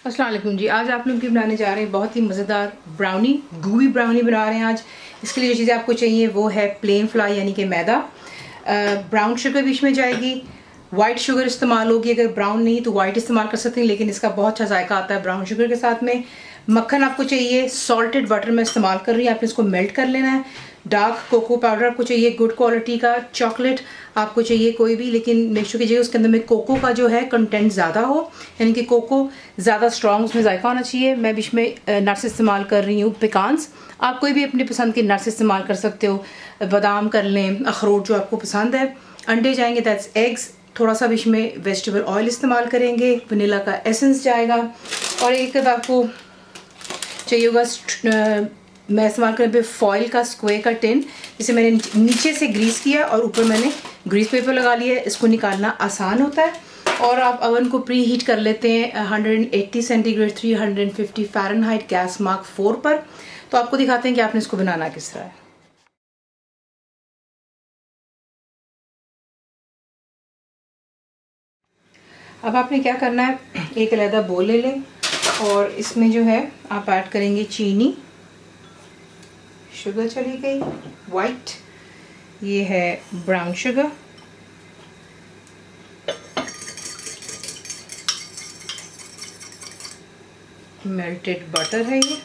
अस्सलाम वालेकुम जी। आज आप लोग की बनाने जा रहे हैं बहुत ही मज़ेदार ब्राउनी, gooey ब्राउनी बना रहे हैं आज। इसके लिए जो चीज़ें आपको चाहिए वो है प्लेन फ्लाई यानी कि मैदा, ब्राउन शुगर बीच में जाएगी, वाइट शुगर इस्तेमाल होगी। अगर ब्राउन नहीं तो वाइट इस्तेमाल कर सकते हैं, लेकिन इसका बहुत अच्छा जायका आता है ब्राउन शुगर के साथ में। मक्खन आपको चाहिए, सॉल्टेड बटर मैं इस्तेमाल कर रही हूँ, आपने इसको मेल्ट कर लेना है। डार्क कोको पाउडर आपको चाहिए गुड क्वालिटी का। चॉकलेट आपको चाहिए कोई भी, लेकिन मेक श्योर कीजिएगा उसके अंदर में कोको का जो है कंटेंट ज़्यादा हो, यानी कि कोको ज़्यादा स्ट्रॉन्ग उसमें जायका होना चाहिए। मैं बीच में नट्स इस्तेमाल कर रही हूँ, पिकान्स। आप कोई भी अपनी पसंद के नट्स इस्तेमाल कर सकते हो, बादाम कर लें, अखरोट जो आपको पसंद है। अंडे जाएंगे, दैट्स एग्स। थोड़ा सा बीच में वेजिटेबल ऑयल इस्तेमाल करेंगे, वनीला का एसेंस जाएगा, और एक आपको चाहिए होगा मैं इस्तेमाल कर पे फॉइल का स्क्वायर का टिन, जिसे मैंने नीचे से ग्रीस किया और ऊपर मैंने ग्रीस पेपर लगा लिया। इसको निकालना आसान होता है। और आप अवन को प्री हीट कर लेते हैं 180 सेंटीग्रेड 350 फ़ारेनहाइट गैस मार्क 4 पर। तो आपको दिखाते हैं कि आपने इसको बनाना किस तरह है। अब आपने क्या करना है, एक अलहदा बोल ले लें और इसमें जो है आप ऐड करेंगे चीनी, शुगर चली गई, वाइट, ये है ब्राउन शुगर, मेल्टेड बटर है। ये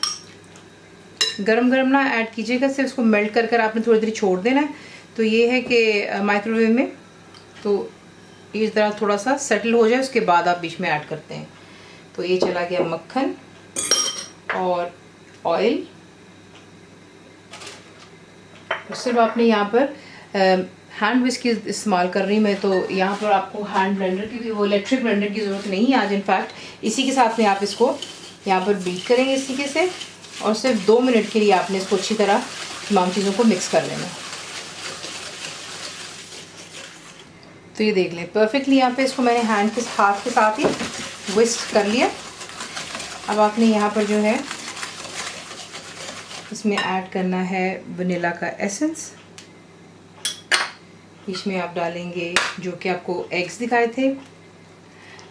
गरम गरम ना ऐड कीजिएगा, सिर्फ इसको मेल्ट कर कर आपने थोड़ी देर छोड़ देना है। तो ये है कि माइक्रोवेव में तो ये ज़रा थोड़ा सा सेटल हो जाए, उसके बाद आप बीच में ऐड करते हैं। तो ये चला गया मक्खन और ऑयल। सिर्फ आपने यहाँ पर हैंड विस्क की इस्तेमाल कर रही मैं, तो यहाँ पर आपको हैंड ब्लेंडर की भी, वो इलेक्ट्रिक ब्लेंडर की ज़रूरत नहीं है आज। इनफैक्ट इसी के साथ में आप इसको यहाँ पर बीट करेंगे इसी के से, और सिर्फ 2 मिनट के लिए आपने इसको अच्छी तरह तमाम चीज़ों को मिक्स कर लेना। तो ये देख लें परफेक्टली यहाँ पे इसको मैंने हाथ के साथ ही विस्क कर लिया। अब आपने यहाँ पर जो है इसमें ऐड करना है वनीला का एसेंस। बीच में आप डालेंगे जो कि आपको एग्स दिखाए थे।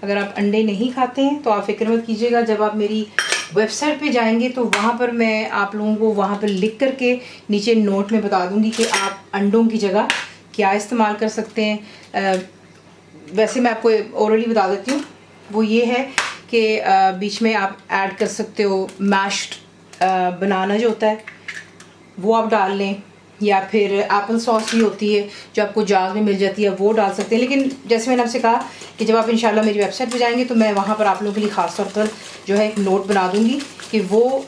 अगर आप अंडे नहीं खाते हैं तो आप फिक्र मत कीजिएगा, जब आप मेरी वेबसाइट पे जाएंगे तो वहाँ पर मैं आप लोगों को वहाँ पर लिख करके नीचे नोट में बता दूँगी कि आप अंडों की जगह क्या इस्तेमाल कर सकते हैं। वैसे मैं आपको ऑलरेडी बता देती हूँ, वो ये है कि बीच में आप ऐड कर सकते हो मैश्ड बनाना जो होता है वो आप डाल लें, या फिर एप्पल सॉस भी होती है जो आपको जार में मिल जाती है, वो डाल सकते हैं। लेकिन जैसे मैंने आपसे कहा कि जब आप इंशाल्लाह मेरी वेबसाइट पे जाएंगे तो मैं वहाँ पर आप लोगों के लिए ख़ास तौर पर जो है एक नोट बना दूँगी कि वो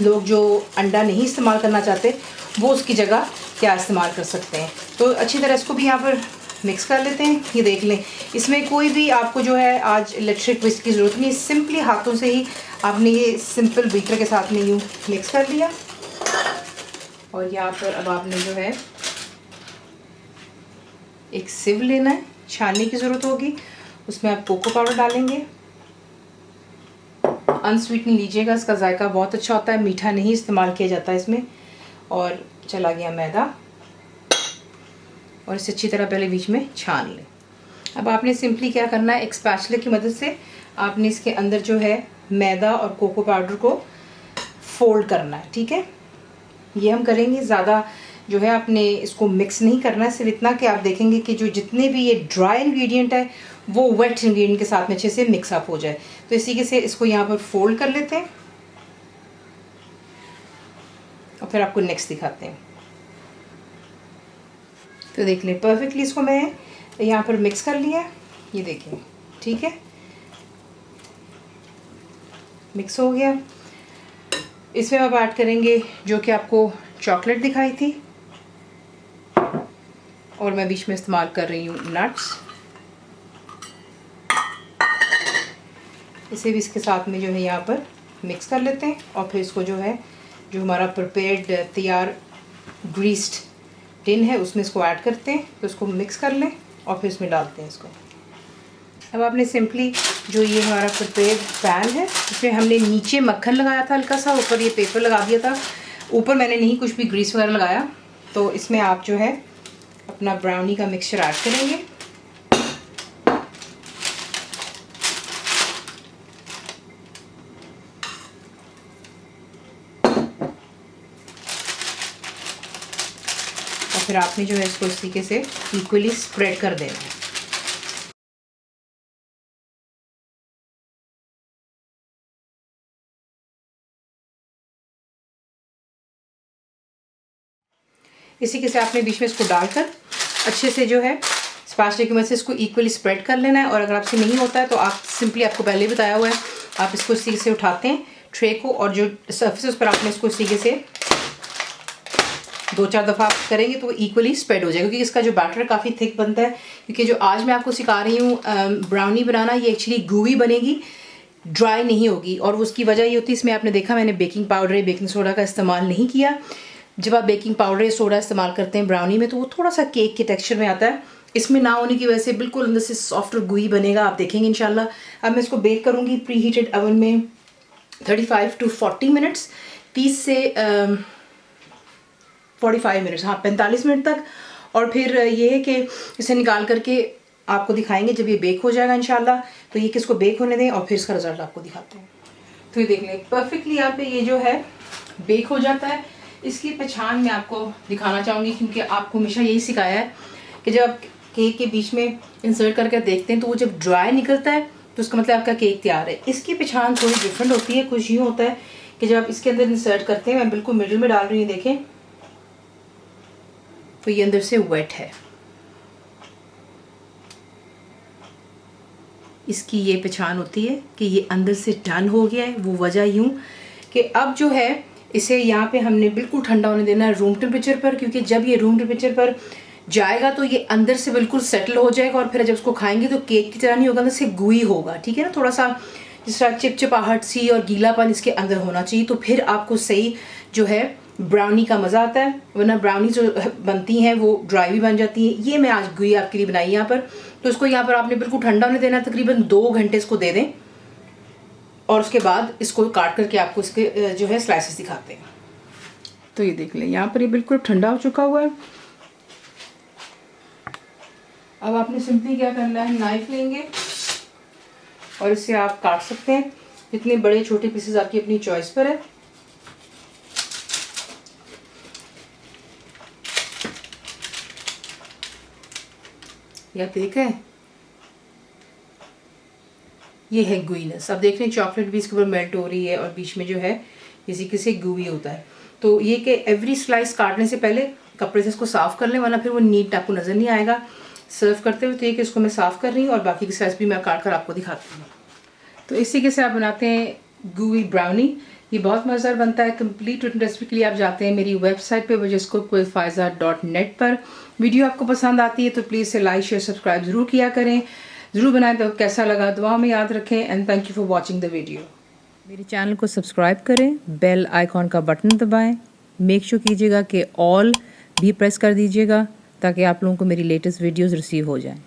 लोग जो अंडा नहीं इस्तेमाल करना चाहते वो उसकी जगह क्या इस्तेमाल कर सकते हैं। तो अच्छी तरह इसको भी यहाँ पर मिक्स कर लेते हैं। ये देख लें, इसमें कोई भी आपको जो है आज इलेक्ट्रिक विस्क की ज़रूरत नहीं है, सिंपली हाथों से ही आपने ये सिंपल बीटर के साथ में यूँ मिक्स कर लिया। और यहाँ पर अब आपने जो है एक सिव लेना है, छानने की ज़रूरत होगी, उसमें आप कोको पाउडर डालेंगे। अनस्वीटन लीजिएगा, इसका जायका बहुत अच्छा होता है, मीठा नहीं इस्तेमाल किया जाता है इसमें। और चला गया मैदा, और इसे अच्छी तरह पहले बीच में छान लें। अब आपने सिंपली क्या करना है, एक स्पैचुला की मदद से आपने इसके अंदर जो है मैदा और कोको पाउडर को फोल्ड करना है, ठीक है। ये हम करेंगे, ज़्यादा जो है आपने इसको मिक्स नहीं करना है, सिर्फ इतना कि आप देखेंगे कि जो जितने भी ये ड्राई इंग्रेडिएंट है वो वेट इंग्रेडिएंट के साथ में अच्छे से मिक्स अप हो जाए। तो इसी के से इसको यहाँ पर फोल्ड कर लेते हैं और फिर आपको नेक्स्ट दिखाते हैं। तो देख लें परफेक्टली इसको मैं यहाँ पर मिक्स कर लिया, ये देखें, ठीक है, मिक्स हो गया। इसमें आप ऐड करेंगे जो कि आपको चॉकलेट दिखाई थी, और मैं बीच में इस्तेमाल कर रही हूँ नट्स। इसे भी इसके साथ में जो है यहाँ पर मिक्स कर लेते हैं, और फिर इसको जो है जो हमारा प्रिपेयर्ड तैयार ग्रीस्ड टिन है उसमें इसको ऐड करते हैं। तो इसको मिक्स कर लें और फिर इसमें डालते हैं इसको। अब आपने सिंपली जो ये हमारा प्रिपेयर्ड पैन है इसमें हमने नीचे मक्खन लगाया था हल्का सा, ऊपर ये पेपर लगा दिया था, ऊपर मैंने नहीं कुछ भी ग्रीस वगैरह लगाया। तो इसमें आप जो है अपना ब्राउनी का मिक्सचर ऐड करेंगे। फिर आपने जो है इसको इस तरीके से इक्वली स्प्रेड कर देना है। इसी के से आपने बीच में इसको डालकर अच्छे से जो है स्पैचुला की मदद से इसको इक्वली स्प्रेड कर लेना है। और अगर आपसे नहीं होता है तो आप सिंपली, आपको पहले ही बताया हुआ है, आप इसको इस तरीके से उठाते हैं ट्रे को, और जो सर्फेस पर आपने इसको इस तरीके से 2-4 दफ़ा आप करेंगे तो वो इक्वली स्प्रेड हो जाएगा। क्योंकि इसका जो बैटर काफ़ी थिक बनता है, क्योंकि जो आज मैं आपको सिखा रही हूँ ब्राउनी बनाना, ये एक्चुअली गूवी बनेगी, ड्राई नहीं होगी। और उसकी वजह ये होती है, इसमें आपने देखा मैंने बेकिंग पाउडर या बेकिंग सोडा का इस्तेमाल नहीं किया। जब आप बेकिंग पाउडर या सोडा इस्तेमाल करते हैं ब्राउनी में तो वो थोड़ा सा केक के टेक्सचर में आता है। इसमें ना होने की वजह से बिल्कुल अंदर से सॉफ्ट और गुई बनेगा, आप देखेंगे इंशाल्लाह। अब मैं इसको बेक करूँगी प्री हीटेड ओवन में 35 to 40 मिनट्स, 30 से 45 मिनट्स, हाँ 45 मिनट तक। और फिर ये है कि इसे निकाल करके आपको दिखाएंगे जब ये बेक हो जाएगा इंशाल्लाह। तो ये किसको बेक होने दें और फिर इसका रिजल्ट आपको दिखाते हैं। तो ये देख लें परफेक्टली यहाँ पे ये जो है बेक हो जाता है। इसकी पहचान मैं आपको दिखाना चाहूँगी, क्योंकि आपको हमेशा यही सिखाया है कि जब आप केक के बीच में इंसर्ट करके देखते हैं तो वो जब ड्राई निकलता है तो उसका मतलब आपका केक तैयार है। इसकी पहचान थोड़ी डिफरेंट होती है। कुछ यूँ होता है कि जब आप इसके अंदर इंसर्ट करते हैं, मैं बिल्कुल मिडिल में डाल रही हूँ, देखें तो ये अंदर से वेट है। इसकी ये पहचान होती है कि ये अंदर से डन हो गया है। वो वजह यूँ कि अब जो है इसे यहाँ पे हमने बिल्कुल ठंडा होने देना है रूम टेम्परेचर पर, क्योंकि जब ये रूम टेम्परेचर पर जाएगा तो ये अंदर से बिल्कुल सेटल हो जाएगा। और फिर जब उसको खाएंगे तो केक की तरह नहीं होगा, अंदर से गुई होगा, ठीक है ना, थोड़ा सा जिस तरह चिपचिपाहट सी और गीलापन इसके अंदर होना चाहिए। तो फिर आपको सही जो है ब्राउनी का मज़ा आता है। वरना ब्राउनी जो बनती हैं वो ड्राई भी बन जाती हैं। ये मैं आज गुई आपके लिए बनाई यहाँ पर। तो इसको यहाँ पर आपने बिल्कुल ठंडा होने देना, तकरीबन 2 घंटे इसको दे दें, और उसके बाद इसको काट करके आपको इसके जो है स्लाइसेस दिखाते हैं। तो ये देख लें यहाँ पर ये बिल्कुल ठंडा हो चुका हुआ है। अब आपने सिंपली क्या करना है, नाइफ लेंगे और इससे आप काट सकते हैं। इतने बड़े छोटे पीसेस आपकी अपनी चॉइस पर है। ये आप देख रहे हैं, ये है गुईनेस। अब देख रहे हैं चॉकलेट भी इसके ऊपर मेल्ट हो रही है और बीच में जो है इसी किसी गुई होता है। तो ये कि एवरी स्लाइस काटने से पहले कपड़े से इसको साफ़ कर लें, वरना फिर वो नीट आपको नज़र नहीं आएगा सर्व करते हुए। तो ये कि इसको मैं साफ़ कर रही हूँ और बाकी की स्लाइस भी मैं काट कर आपको दिखाती हूँ। तो इस तरीके से आप बनाते हैं गुई ब्राउनी। ये बहुत मज़ेदार बनता है। कंप्लीट रिटन रेसिपी के लिए आप जाते हैं मेरी वेबसाइट पे wajascookWithFaiza.net पर। वीडियो आपको पसंद आती है तो प्लीज़ से लाइक शेयर सब्सक्राइब ज़रूर किया करें, ज़रूर बनाएं। तो कैसा लगा दुआ में याद रखें। And thank you for watching the video. मेरे चैनल को सब्सक्राइब करें, बेल आइकॉन का बटन दबाएं, मेक श्योर कीजिएगा कि ऑल भी प्रेस कर दीजिएगा ताकि आप लोगों को मेरी लेटेस्ट वीडियोज़ रिसीव हो जाएँ।